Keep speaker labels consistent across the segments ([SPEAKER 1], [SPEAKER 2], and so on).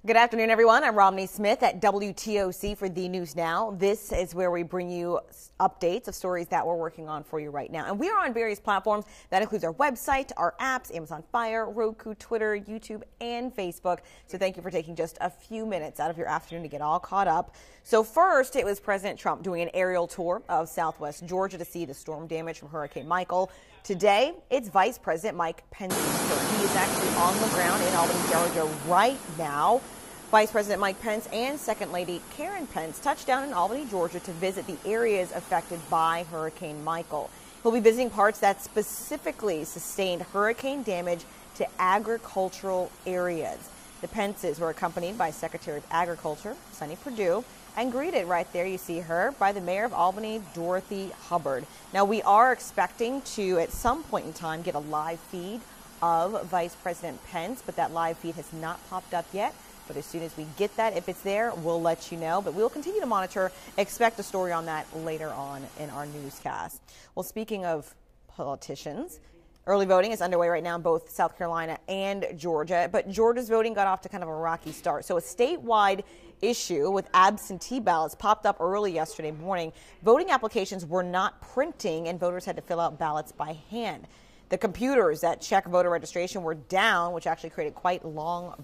[SPEAKER 1] Good afternoon, everyone. I'm Romney Smith at WTOC for The News Now. This is where we bring you updates of stories that we're working on for you right now. And we are on various platforms. That includes our website, our apps, Amazon Fire, Roku, Twitter, YouTube, and Facebook. So thank you for taking just a few minutes out of your afternoon to get all caught up. So first, it was President Trump doing an aerial tour of Southwest Georgia to see the storm damage from Hurricane Michael. Today, it's Vice President Mike Pence. He is actually on the ground in Albany, Georgia right now. Vice President Mike Pence and Second Lady Karen Pence touched down in Albany, Georgia to visit the areas affected by Hurricane Michael. He'll be visiting parts that specifically sustained hurricane damage to agricultural areas. The Pences were accompanied by Secretary of Agriculture, Sonny Perdue, and greeted right there, you see her, by the Mayor of Albany, Dorothy Hubbard. Now, we are expecting to, at some point in time, get a live feed of Vice President Pence, but that live feed has not popped up yet. But as soon as we get that, if it's there, we'll let you know. But we'll continue to monitor. Expect a story on that later on in our newscast. Well, speaking of politicians, early voting is underway right now in both South Carolina and Georgia. But Georgia's voting got off to kind of a rocky start. So a statewide issue with absentee ballots popped up early yesterday morning. Voting applications were not printing, and voters had to fill out ballots by hand. The computers that check voter registration were down, which actually created quite long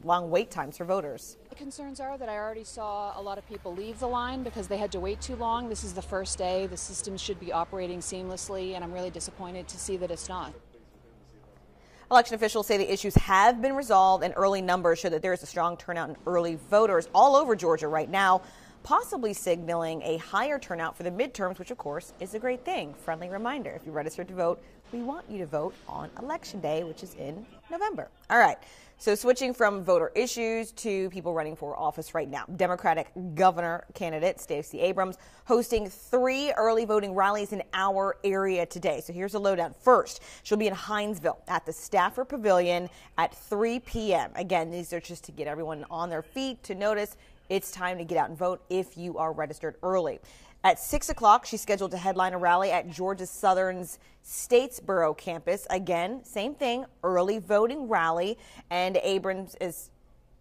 [SPEAKER 1] wait times for voters.
[SPEAKER 2] The concerns are that I already saw a lot of people leave the line because they had to wait too long. This is the first day. The system should be operating seamlessly, and I'm really disappointed to see that it's not.
[SPEAKER 1] Election officials say the issues have been resolved, and early numbers show that there is a strong turnout in early voters all over Georgia right now, possibly signaling a higher turnout for the midterms, which of course is a great thing. Friendly reminder, if you registered to vote, we want you to vote on Election Day, which is in November. All right, so switching from voter issues to people running for office right now. Democratic governor candidate Stacey Abrams hosting 3 early voting rallies in our area today. So here's a lowdown. First, she'll be in Hinesville at the Stafford Pavilion at 3 p.m. Again, these are just to get everyone on their feet to notice it's time to get out and vote if you are registered early. At 6 o'clock, she's scheduled to headline a rally at Georgia Southern's Statesboro campus. Again, same thing, early voting rally. And Abrams is,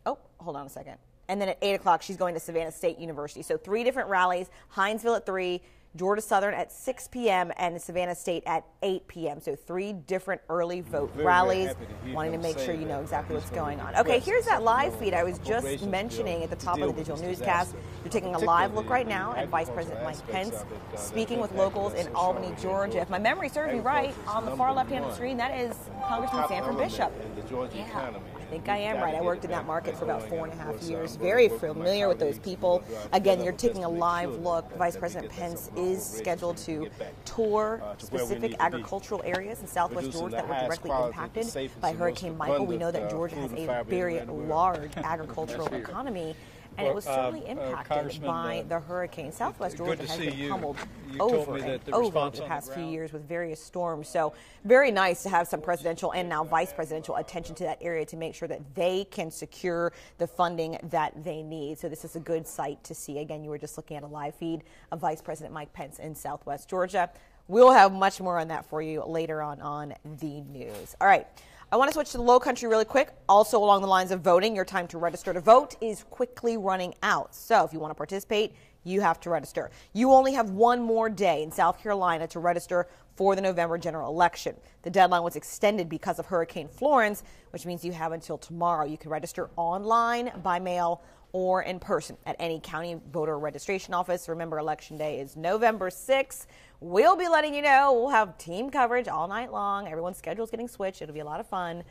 [SPEAKER 1] hold on a second. And then at 8 o'clock, she's going to Savannah State University. So 3 different rallies, Hinesville at 3, Georgia Southern at 6 p.m. and Savannah State at 8 p.m. So 3 different early vote rallies, wanting to make sure you know exactly what's going on. Okay, here's that live feed I was just mentioning at the top of the digital newscast. You're taking a live look right now at Vice President Mike Pence speaking with locals in Albany, Georgia. If my memory serves me right, on the far left hand of the screen, that is Congressman Sanford Bishop. Yeah, I think I am right. I worked in that market for about 4.5 years. Very familiar with those people. Again, you're taking a live look. Vice President Pence is scheduled to tour specific agricultural areas in Southwest Georgia that were directly impacted by Hurricane Michael. We know that Georgia has a very large agricultural economy, and it was certainly impacted by the hurricane. Southwest Georgia has been pummeled over and over the past few years with various storms. So very nice to have some presidential and now vice presidential attention to that area to make sure that they can secure the funding that they need. So this is a good sight to see. Again, you were just looking at a live feed of Vice President Mike Pence in Southwest Georgia. We'll have much more on that for you later on the news. All right. I want to switch to the low country really quick. Also along the lines of voting, your time to register to vote is quickly running out. So if you want to participate, you have to register. You only have one more day in South Carolina to register for the November general election. The deadline was extended because of Hurricane Florence, which means you have until tomorrow. You can register online, by mail, or in person at any county voter registration office. Remember, Election Day is November 6th. We'll be letting you know. We'll have team coverage all night long. Everyone's schedule is getting switched. It'll be a lot of fun,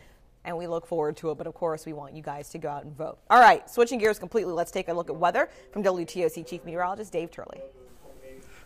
[SPEAKER 1] and we look forward to it. But, of course, we want you guys to go out and vote. All right, switching gears completely, let's take a look at weather from WTOC Chief Meteorologist Dave Turley.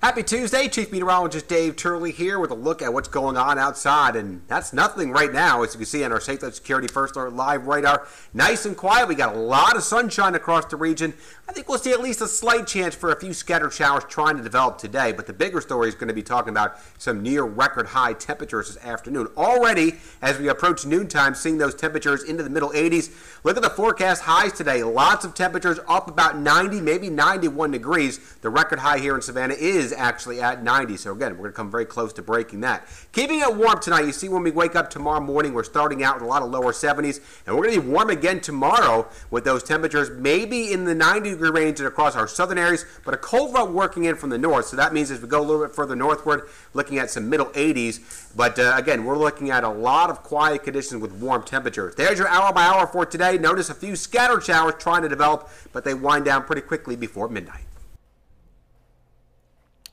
[SPEAKER 3] Happy Tuesday, Chief Meteorologist Dave Turley here with a look at what's going on outside, and that's nothing right now. As you can see on our Safe Life Security First Alert Live radar, nice and quiet. We got a lot of sunshine across the region. I think we'll see at least a slight chance for a few scattered showers trying to develop today, but the bigger story is going to be talking about some near record high temperatures this afternoon. Already, as we approach noontime, seeing those temperatures into the middle 80s. Look at the forecast highs today. Lots of temperatures up about 90, maybe 91 degrees. The record high here in Savannah is is actually at 90. So again, we're going to come very close to breaking that. Keeping it warm tonight. You see, when we wake up tomorrow morning, we're starting out with a lot of lower 70s, and we're going to be warm again tomorrow with those temperatures maybe in the 90-degree range and across our southern areas, but a cold front working in from the north. So that means as we go a little bit further northward, looking at some middle 80s. But again, we're looking at a lot of quiet conditions with warm temperatures. There's your hour by hour for today. Notice a few scattered showers trying to develop, but they wind down pretty quickly before midnight.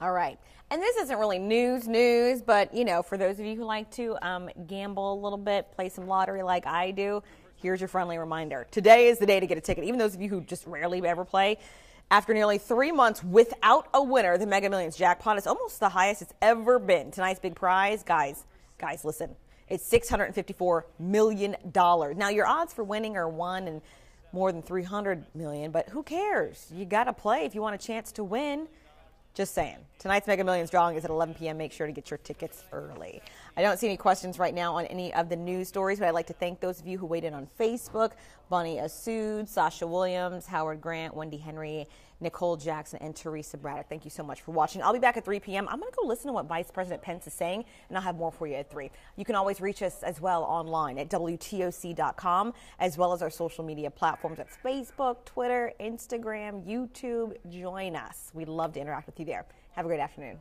[SPEAKER 1] All right. And this isn't really news, but, you know, for those of you who like to gamble a little bit, play some lottery like I do, here's your friendly reminder. Today is the day to get a ticket. Even those of you who just rarely ever play, after nearly 3 months without a winner, the Mega Millions jackpot is almost the highest it's ever been. Tonight's big prize, guys, listen, it's $654 million. Now, your odds for winning are 1 in more than 300 million, but who cares? You got to play if you want a chance to win. Just saying. Tonight's Mega Millions drawing is at 11 p.m. Make sure to get your tickets early. I don't see any questions right now on any of the news stories, but I'd like to thank those of you who weighed in on Facebook. Bonnie Assoud, Sasha Williams, Howard Grant, Wendy Henry, Nicole Jackson, and Teresa Braddock. Thank you so much for watching. I'll be back at 3 p.m. I'm going to go listen to what Vice President Pence is saying, and I'll have more for you at 3. You can always reach us as well online at WTOC.com, as well as our social media platforms. That's Facebook, Twitter, Instagram, YouTube. Join us. We'd love to interact with you there. Have a great afternoon.